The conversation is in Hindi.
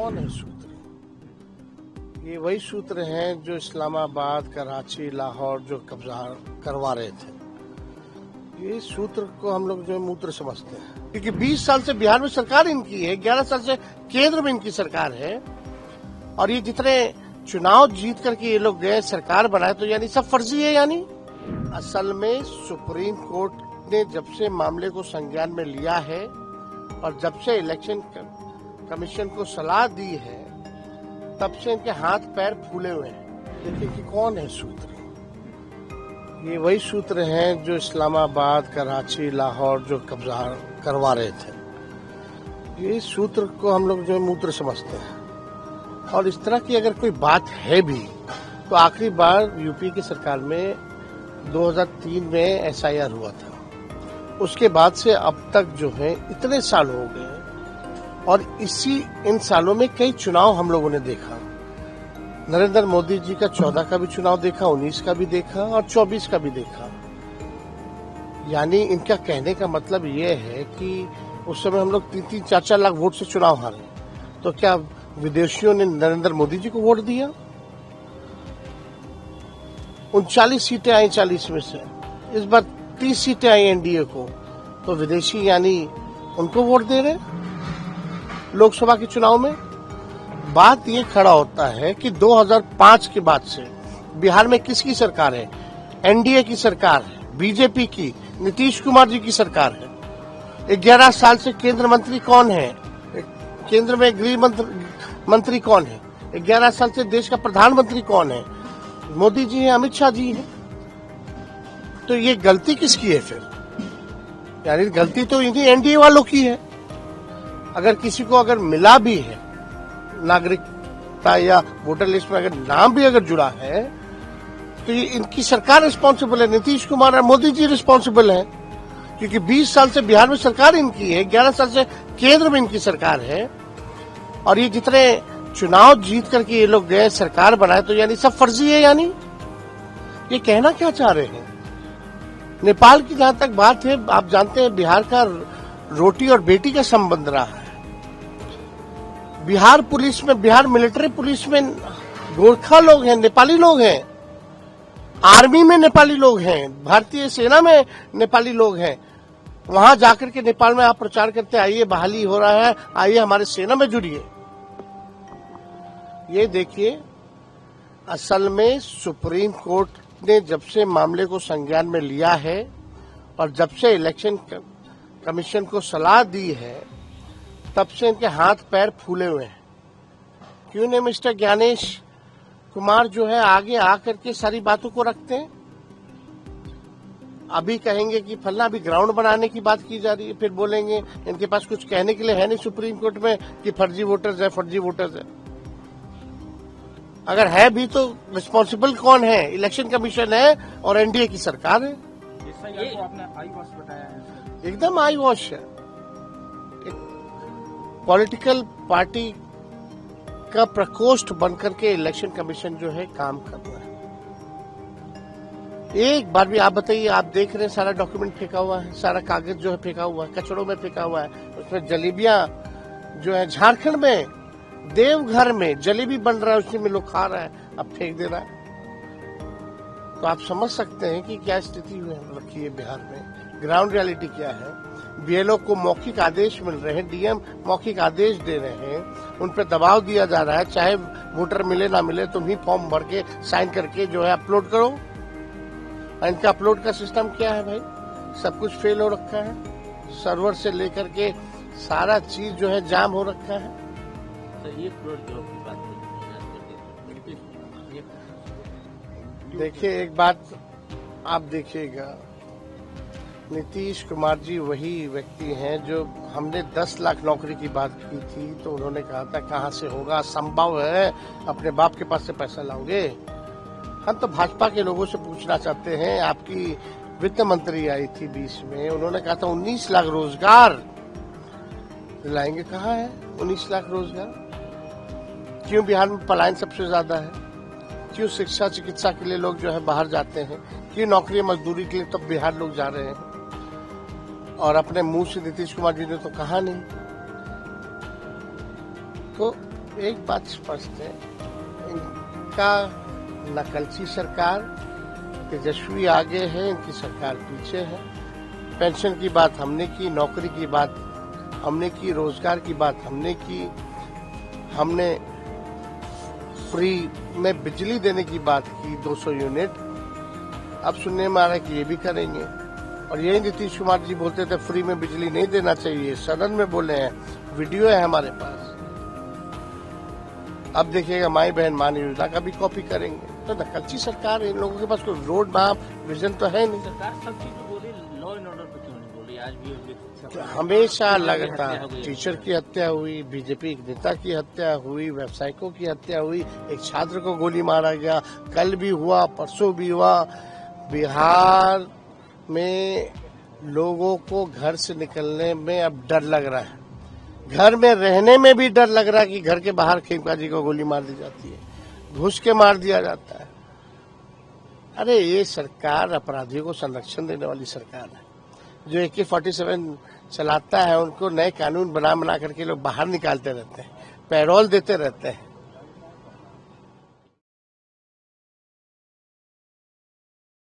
कौन है सूत्र? ये वही सूत्र हैं जो इस्लामाबाद, कराची, लाहौर जो कब्जा करवा रहे थे। ये सूत्र को हम लोग जो है मूत्र समझते हैं, क्योंकि 20 साल से बिहार में सरकार इनकी है, 11 साल से केंद्र में इनकी सरकार है, और ये जितने चुनाव जीत करके ये लोग गए सरकार बनाए, तो यानी सब फर्जी है। यानी असल में सुप्रीम कोर्ट ने जब से मामले को संज्ञान में लिया है और जब से इलेक्शन कमीशन को सलाह दी है, तब से इनके हाथ पैर फूले हुए हैं। देखिए कि कौन है सूत्र? ये वही सूत्र हैं जो इस्लामाबाद, कराची, लाहौर जो कब्जा करवा रहे थे। ये सूत्र को हम लोग जो है मूत्र समझते हैं, और इस तरह की अगर कोई बात है भी तो आखिरी बार यूपी की सरकार में 2003 में SIR हुआ था। उसके बाद से अब तक जो है इतने साल हो गए, और इन सालों में कई चुनाव हम लोगों ने देखा। नरेंद्र मोदी जी का 14 का भी चुनाव देखा, 19 का भी देखा और 24 का भी देखा। यानी इनका कहने का मतलब ये है कि उस समय हम लोग 3-3, 4-4 लाख वोट से चुनाव हारे, तो क्या विदेशियों ने नरेंद्र मोदी जी को वोट दिया? 39 सीटें आई 40 में से, इस बार 30 सीटें आई एनडीए को, तो विदेशी यानी उनको वोट दे रहे लोकसभा के चुनाव में। बात ये खड़ा होता है कि 2005 के बाद से बिहार में किसकी सरकार है? एनडीए की सरकार है, बीजेपी की, नीतीश कुमार जी की सरकार है। 11 साल से केंद्र मंत्री कौन है? केंद्र में गृह मंत्री कौन है? 11 साल से देश का प्रधानमंत्री कौन है? मोदी जी है, अमित शाह जी है। तो ये गलती किसकी है फिर? यानी गलती तो इन्हीं एनडीए वालों की है। अगर किसी को अगर मिला भी है नागरिकता या वोटर लिस्ट में अगर नाम भी अगर जुड़ा है, तो ये इनकी सरकार रिस्पॉन्सिबल है, नीतीश कुमार और मोदी जी रिस्पॉन्सिबल है, क्योंकि 20 साल से बिहार में सरकार इनकी है, 11 साल से केंद्र में इनकी सरकार है, और ये जितने चुनाव जीत करके ये लोग गए सरकार बनाए, तो यानी सब फर्जी है। यानी ये कहना क्या चाह रहे हैं? नेपाल की जहां तक बात है, आप जानते हैं बिहार का रोटी और बेटी का संबंध रहा है। बिहार पुलिस में, बिहार मिलिट्री पुलिस में गोरखा लोग हैं, नेपाली लोग हैं, आर्मी में नेपाली लोग हैं, भारतीय सेना में नेपाली लोग हैं। वहां जाकर के नेपाल में आप प्रचार करते आइए बहाली हो रहा है, आइए हमारे सेना में जुड़िए। ये देखिए, असल में सुप्रीम कोर्ट ने जब से मामले को संज्ञान में लिया है और जब से इलेक्शन कमीशन को सलाह दी है, तब से इनके हाथ पैर फूले हुए हैं। क्यों नहीं मिस्टर ज्ञानेश कुमार जो है आगे आकर के सारी बातों को रखते हैं? अभी कहेंगे कि फलना, अभी ग्राउंड बनाने की बात की जा रही है, फिर बोलेंगे इनके पास कुछ कहने के लिए है नहीं सुप्रीम कोर्ट में कि फर्जी वोटर्स है, फर्जी वोटर्स है। अगर है भी तो रिस्पॉन्सिबल कौन है? इलेक्शन कमीशन है और एनडीए की सरकार है। आपको आपने आई वॉश बताया है, एकदम आई वॉश है। एक पॉलिटिकल पार्टी का प्रकोष्ठ बनकर के इलेक्शन कमीशन जो है काम कर रहा है। एक बार भी आप बताइए, आप देख रहे हैं सारा डॉक्यूमेंट फेंका हुआ है, सारा कागज जो है फेंका हुआ है, कचड़ों में फेंका हुआ है। उसमें जलेबियां जो है झारखंड में देवघर में जलेबी बन रहा है, उसी में लोग खा रहा है, अब फेंक दे रहा है। तो आप समझ सकते हैं कि क्या स्थिति रखी है बिहार में, ग्राउंड रियलिटी क्या है। बीएलओ को मौखिक आदेश मिल रहे हैं, डीएम मौखिक आदेश दे रहे हैं, उन पर दबाव दिया जा रहा है, चाहे वोटर मिले ना मिले तुम ही फॉर्म भर के साइन करके जो है अपलोड करो। इनका अपलोड का सिस्टम क्या है भाई? सब कुछ फेल हो रखा है, सर्वर से लेकर के सारा चीज जो है जाम हो रखा है। देखिए एक बात आप देखिएगा, नीतीश कुमार जी वही व्यक्ति हैं जो हमने 10 लाख नौकरी की बात की थी, तो उन्होंने कहा था कहां से होगा, संभव है, अपने बाप के पास से पैसा लाओगे। हम तो भाजपा के लोगों से पूछना चाहते हैं, आपकी वित्त मंत्री आई थी 20 में, उन्होंने कहा था 19 लाख रोजगार दिलाएंगे। कहाँ है 19 लाख रोजगार? क्यों बिहार में पलायन सबसे ज्यादा है? क्यों शिक्षा चिकित्सा के लिए लोग जो है बाहर जाते हैं? क्यों नौकरी मजदूरी के लिए तब बिहार लोग जा रहे हैं? और अपने मुंह से नीतीश कुमार जी ने तो कहा नहीं। तो एक बात स्पष्ट है, इनका नकलची सरकार, तेजस्वी आगे है, इनकी सरकार पीछे है। पेंशन की बात हमने की, नौकरी की बात हमने की, रोजगार की बात हमने की, हमने फ्री में बिजली देने की बात की 200 यूनिट। अब सुनने में आ रहा है कि ये भी करेंगे। और यही नीतीश कुमार जी बोलते थे फ्री में बिजली नहीं देना चाहिए, सदन में बोले हैं, वीडियो है हमारे पास। अब देखिएगा माई बहन मान योजना का भी कॉपी करेंगे। तो नकलची सरकार है, इन लोगों के पास कोई रोड मैप विजन तो है नहीं। सरकार सब चीज बोली, लॉ एंड ऑर्डर पे क्यों नहीं बोली? आज भी हमेशा लगातार टीचर की हत्या हुई, बीजेपी एक नेता की हत्या हुई, व्यवसायिकों की हत्या हुई, एक छात्र को गोली मारा गया, कल भी हुआ, परसों भी हुआ। बिहार में लोगों को घर से निकलने में अब डर लग रहा है, घर में रहने में भी डर लग रहा है कि घर के बाहर खेमका जी को गोली मार दी जाती है, घुस के मार दिया जाता है। अरे ये सरकार अपराधियों को संरक्षण देने वाली सरकार है। जो AK-47 चलाता है उनको नए कानून बना करके लोग बाहर निकालते रहते हैं, पैरोल देते रहते हैं।